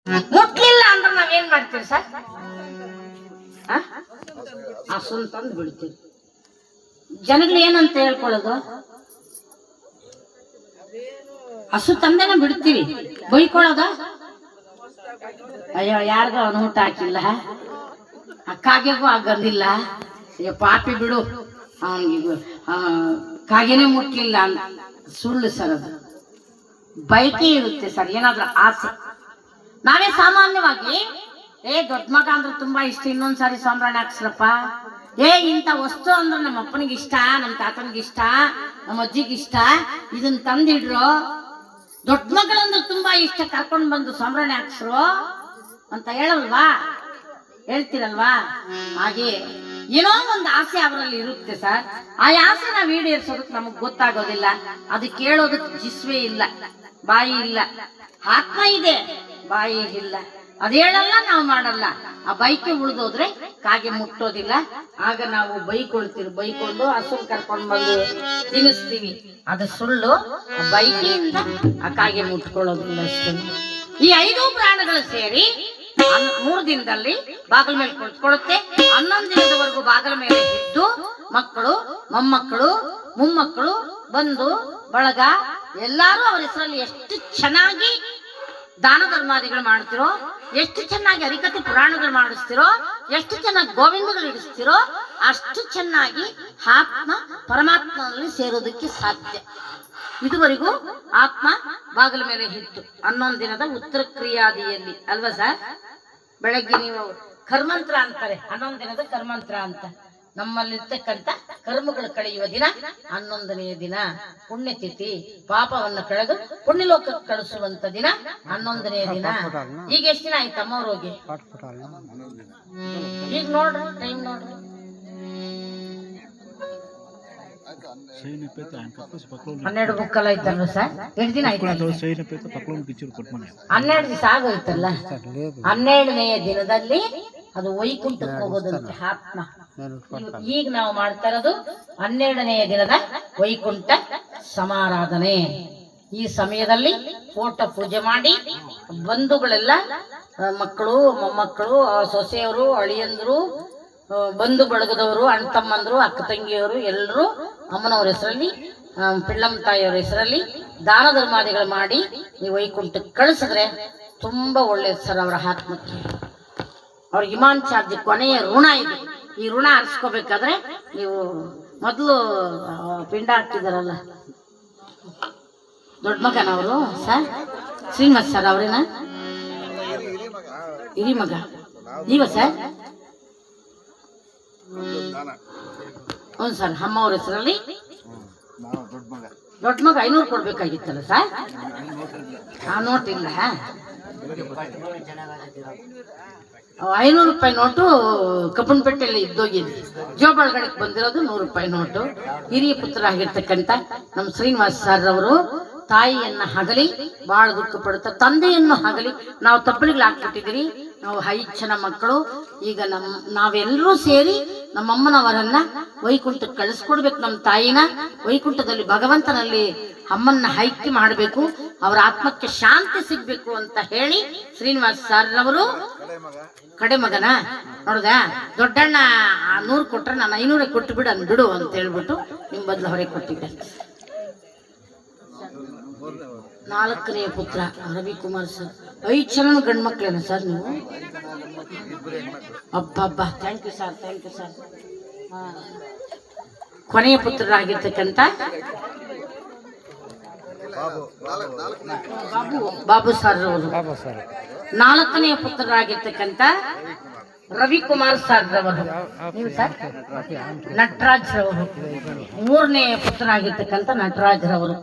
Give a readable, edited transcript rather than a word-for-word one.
ಮುಟ್ಲಿಲ್ಲ ಅಂದ್ರೆ ನಾವೇನ್ ಮಾಡ್ತೀವಿ ಸರ್? ಹಸುನ್ ತಂದು ಬಿಡ್ತೀವಿ. ಜನಗಳು ಏನಂತ ಹೇಳ್ಕೊಳ್ಳೋದು? ಹಸು ತಂದೆನ ಬಿಡ್ತೀವಿ, ಬೈಕೊಳ್ಳೋದ? ಅಯ್ಯೋ ಯಾರಿಗೂ ಅವನು ಊಟ ಹಾಕಿಲ್ಲ, ಕಾಗೆಗೂ ಆಗಂದಿಲ್ಲ, ಅಯ್ಯೋ ಪಾಪಿ ಬಿಡು ಅವನಿಗೆ ಕಾಗೆನೇ ಮುಟ್ಲಿಲ್ಲ ಅಂತ. ಸುಳ್ಳು ಸರ್, ಅದು ಬೈಕಿ ಇರುತ್ತೆ ಸರ್, ಏನಾದ್ರೂ ಆಸೆ. ನಾವೇ ಸಾಮಾನ್ಯವಾಗಿ ದೊಡ್ಡ ಮಗ ಅಂದ್ರೆ ತುಂಬಾ ಇಷ್ಟ, ಇನ್ನೊಂದ್ಸಾರಿ ಸಾಂಬ್ರಾಣಿ ಹಾಕ್ಸ್ರಪ್ಪ, ಇಂಥ ವಸ್ತು ಅಂದ್ರೆ ನಮ್ಮ ಅಪ್ಪನಿಗೆ ಇಷ್ಟ, ನಮ್ಮ ತಾತನಿಗೆ ಇಷ್ಟ, ನಮ್ಮ ಅಜ್ಜಿಗೆ ಇಷ್ಟ, ಇದನ್ನ ತಂದಿಡ್ರು. ದೊಡ್ಡ ಮಗಳಂದ್ರೆ ತುಂಬಾ ಇಷ್ಟ, ಕರ್ಕೊಂಡು ಬಂದು ಸಾಂಬ್ರಾಣಿ ಹಾಕ್ಸ್ರು ಅಂತ ಹೇಳಲ್ವಾ, ಹೇಳ್ತೀರಲ್ವಾ? ಹಾಗೆ ಏನೋ ಒಂದು ಆಸೆ ಅವರಲ್ಲಿ ಇರುತ್ತೆ ಸರ್. ಆ ಆಸೆ ನಾವು ಈಡೇರಿಸೋದಕ್ಕೆ ನಮಗ್ ಗೊತ್ತಾಗೋದಿಲ್ಲ. ಅದು ಕೇಳೋದಕ್ಕೆ ಜಿಸ್ವೇ ಇಲ್ಲ, ಬಾಯಿ ಇಲ್ಲ. ಆತ್ಮ ಇದೆ, ಬಾಯಿ ಇಲ್ಲ. ಅದು ಹೇಳಲ್ಲ, ನಾವು ಮಾಡಲ್ಲ. ಆ ಬೈಕೆ ಉಳಿದೋದ್ರೆ ಕಾಗೆ ಮುಟ್ಟೋದಿಲ್ಲ. ಆಗ ನಾವು ಬೈಕೊಂಡು ಹಸು ಕರ್ಕೊಂಡು ಬಂದು ತಿನ್ನಿಸ್ತೀವಿ. ಅದು ಸುಳ್ಳು. ಆ ಬೈಕೆಯಿಂದ ಆ ಕಾಗೆ ಮುಟ್ಕೊಳ್ಳೋದಿಲ್ಲ ಅಷ್ಟೇ. ಈ 5 ಪ್ರಾಣಿಗಳು ಸೇರಿ 3 ದಿನದಲ್ಲಿ ಬಾಗಿಲ ಮೇಲೆ ಕುಳಿತುಕೊಳ್ಳುತ್ತೆ. 11 ದಿನದವರೆಗೂ ಬಾಗಿಲ ಮೇಲೆ ಇದ್ದು ಮಕ್ಕಳು, ಮೊಮ್ಮಕ್ಕಳು, ಮೊಮ್ಮಕ್ಕಳು, ಬಂಧು ಬಳಗ ಎಲ್ಲಾರು ಅವರ ಹೆಸರಲ್ಲಿ ಎಷ್ಟು ಚೆನ್ನಾಗಿ ದಾನ ಧರ್ಮಾದಿಗಳು ಮಾಡ್ತಿರೋ, ಎಷ್ಟು ಚೆನ್ನಾಗಿ ಹರಿಕಥೆ ಪುರಾಣಗಳು ಮಾಡಿಸ್ತಿರೋ, ಎಷ್ಟು ಚೆನ್ನಾಗಿ ಗೋವಿಂದಗಳು ಇಡಿಸ್ತಿರೋ, ಅಷ್ಟು ಚೆನ್ನಾಗಿ ಆತ್ಮ ಪರಮಾತ್ಮನಲ್ಲಿ ಸೇರೋದಕ್ಕೆ ಸಾಧ್ಯ. ಇದುವರೆಗೂ ಆತ್ಮ ಬಾಗಿಲ ಮೇಲೆ ಇತ್ತು 11 ದಿನದ ಉತ್ತರ ಕ್ರಿಯಾದಿಯಲ್ಲಿ ಅಲ್ವಾ ಸರ್? ಬೆಳಗ್ಗೆ ನೀವು ಕರ್ಮಂತ್ರ ಅಂತಾರೆ, 11 ದಿನದ ಕರ್ಮಂತ್ರ ಅಂತ. ನಮ್ಮಲ್ಲಿರ್ತಕ್ಕಂಥ ಕರ್ಮಗಳು ಕಳೆಯುವ ದಿನ 11ನೆಯ ದಿನ. ಪುಣ್ಯತಿಥಿ, ಪಾಪವನ್ನು ಕಳೆದು ಪುಣ್ಯಲೋಕಕ್ಕೆ ಕಳಿಸುವಂತ ದಿನ 11ನೆಯ ದಿನ. ಈಗ ಎಷ್ಟು ದಿನ ಆಯ್ತಮ್ಮ ಅವ್ರೋಗಿ? ಈಗ ನೋಡ್ರಿ, ಟೈಮ್ ನೋಡ್ರಿ, 12 ಬುಕ್ಕಲ್ಲ ಐತಲ್ವ ಸರ್? ಎಷ್ಟು ದಿನ ಆಯ್ತು? 12 ದಿವಸ ಆಗೋಯ್ತಲ್ಲ. 12ನೆಯ ದಿನದಲ್ಲಿ ಅದು ವೈಕುಂಠಕ್ಕೆ ಹೋಗೋದಂತೆ ಆತ್ಮ. ಈಗ ನಾವು ಮಾಡ್ತಾ ಇರೋದು 12ನೆಯ ದಿನದ ವೈಕುಂಠ ಸಮಾರಾಧನೆ. ಈ ಸಮಯದಲ್ಲಿ ಫೋಟೋ ಪೂಜೆ ಮಾಡಿ ಬಂಧುಗಳೆಲ್ಲ, ಮಕ್ಕಳು, ಮೊಮ್ಮಕ್ಕಳು, ಸೊಸೆಯವರು, ಅಳಿಯಂದ್ರು, ಬಂಧು ಬಳಗದವರು, ಅಣ್ಣ ತಮ್ಮಂದ್ರು, ಅಕ್ಕ ತಂಗಿಯವರು ಎಲ್ಲರೂ ಅಮ್ಮನವ್ರ ಹೆಸರಲ್ಲಿ, ಪಿಳ್ಳಮ್ಮ ತಾಯಿಯವರ ಹೆಸರಲ್ಲಿ ದಾನ ಧರ್ಮಾದಿಗಳು ಮಾಡಿ ನೀವು ವೈಕುಂಠಕ್ಕೆ ಕಳಿಸಿದ್ರೆ ತುಂಬಾ ಒಳ್ಳೇದು ಸರ್. ಅವರ ಆತ್ಮಕ್ಕೆ ಅವ್ರಿಗೆ ಇಮಾನ್ ಚಾರ್ಜ್ ಕೊನೆಯ ಋಣ ಇದೆ. ಈ ಋಣ ಹರಿಸ್ಕೋಬೇಕಾದ್ರೆ ನೀವು ಮೊದಲು ಪಿಂಡ ಹಾಕ್ತಿದಾರಲ್ಲ ದೊಡ್ಡ ಮಗನವರು ಸರ್, ಶ್ರೀನಿವಾಸ್ ಸರ್ ಅವ್ರೇನ ಹಿರಿ ಮಗ ನೀವ ಸರ್? ಹ್ಞೂ ಸರ್, ಅಮ್ಮ ಅವ್ರ ಹೆಸರಲ್ಲಿ ದೊಡ್ಡ ಮಗ 500 ಕೊಡ್ಬೇಕಾಗಿತ್ತಲ್ಲ ಸರ್? ಆ ನೋಟ್ ಇಲ್ಲ, 500 ರೂಪಾಯಿ ನೋಟು ಕಬ್ಬನ್ಪೇಟೆಯಲ್ಲಿ ಇದ್ದೋಗಿದೆ. ಜೋಬಳಗಡೆಗೆ ಬಂದಿರೋದು 100 ರೂಪಾಯಿ ನೋಟು. ಹಿರಿಯ ಪುತ್ರ ಆಗಿರ್ತಕ್ಕಂಥ ನಮ್ಮ ಶ್ರೀನಿವಾಸ್ ಸರ್ ಅವರು ತಾಯಿಯನ್ನ ಹಗಲಿ ಬಹಳ ದುಃಖ ಪಡುತ್ತಾರೆ, ತಂದೆಯನ್ನು ಹಗಲಿ. ನಾವು ತಪ್ಪಲಿಗಳು ಹಾಕ್ಬಿಟ್ಟಿದ್ದೀರಿ, ನಾವು 5 ಜನ ಮಕ್ಕಳು. ಈಗ ನಾವೆಲ್ಲರೂ ಸೇರಿ ನಮ್ಮಮ್ಮನವರನ್ನ ವೈಕುಂಠಕ್ಕೆ ಕಳಿಸ್ಕೊಡ್ಬೇಕು. ನಮ್ಮ ತಾಯಿನ ವೈಕುಂಠದಲ್ಲಿ ಭಗವಂತನಲ್ಲಿ ಅಮ್ಮನ್ನ ಐಕ್ಯ ಮಾಡಬೇಕು, ಅವರ ಆತ್ಮಕ್ಕೆ ಶಾಂತಿ ಸಿಗ್ಬೇಕು ಅಂತ ಹೇಳಿ ಶ್ರೀನಿವಾಸ್ ಸರ್ ಅವರು ಕಡೆ ಮಗನ ನೋಡ್ದ, ದೊಡ್ಡಣ್ಣ 100 ಕೊಟ್ರೆ ನಾನು 500 ಕೊಟ್ಟು ಬಿಡು ಅಂತ ಹೇಳ್ಬಿಟ್ಟು ನಿಮ್ ಬದಲು ಹೊರಗೆ ಕೊಟ್ಟಿದ್ದಾರೆ. 4ನೇ ಪುತ್ರ ರವಿಕುಮಾರ್ ಸರ್. 5 ಜನ ಗಂಡು ಮಕ್ಕಳೇನ ಸರ್ ನೀವು? ಅಬ್ಬಬ್ಬ, thank you sir, thank you sir. ಕೊನೆಯ ಪುತ್ರರಾಗಿರ್ತಕ್ಕಂಥ ಬಾಬು ಸರ್ ಅವರು. 4ನೆಯ ಪುತ್ರರಾಗಿರ್ತಕ್ಕಂಥ ರವಿಕುಮಾರ್ ಸರ್ ರವರು. ನೀವು ಸರ್ ನಟರಾಜ್ ರವರು. 3ನೇ ಪುತ್ರರಾಗಿರ್ತಕ್ಕಂಥ ನಟರಾಜ್ ರವರು.